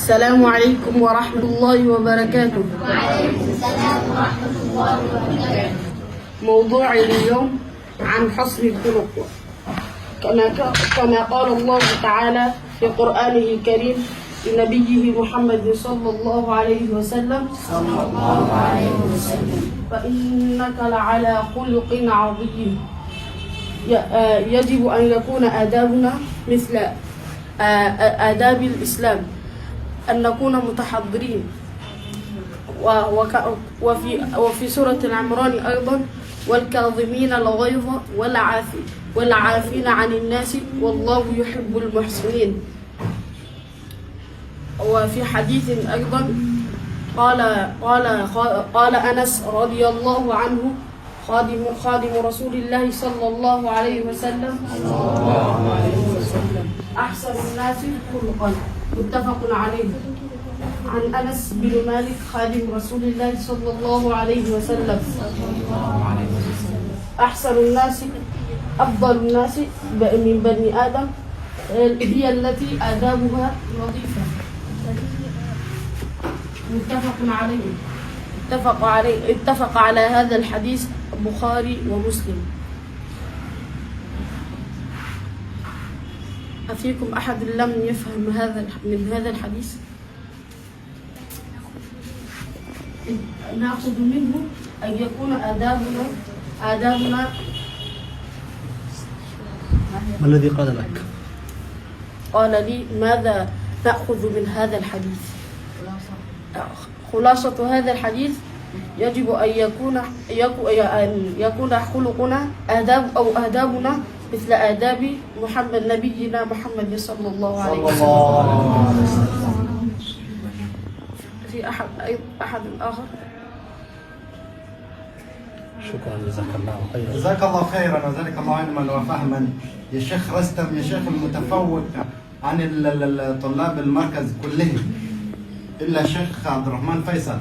السلام عليكم ورحمة الله وبركاته. وعليكم السلام ورحمة الله وبركاته. موضوع اليوم عن حسن الخلق، كما قال الله تعالى في قرآنه الكريم لنبيه محمد صلى الله عليه وسلم فإنك لعلى خلق عظيم. يجب أن يكون آدابنا مثل آداب الإسلام، أن نكون متحضرين. وفي سورة العمران أيضا والكاظمين الغيظ والعافين عن الناس والله يحب المحسنين. وفي حديث أيضا قال أنس رضي الله عنه خادم رسول الله صلى الله عليه وسلم أحسن الناس خلقا، متفق عليه. عن أنس بن مالك خادم رسول الله صلى الله عليه وسلم أحسن الناس أفضل الناس من بني آدم هي التي آدابها نظيفة، متفق عليه. اتفق على هذا الحديث البخاري ومسلم. أفيكم أحد لم يفهم من هذا الحديث؟ نأخذ منه أن يكون آدابنا. ما الذي قال لك؟ قال لي ماذا نأخذ من هذا الحديث؟ خلاصة هذا الحديث يجب أن يكون خلقنا آدابنا مثل آداب نبينا محمد صلى الله عليه وسلم. في أحد آخر؟ شكرا، جزاك الله خيرا. جزاك الله خيرا وجزاك الله علما وفهما يا شيخ رستم، يا شيخ المتفوق عن طلاب المركز كلهم إلا شيخ عبد الرحمن فيصل.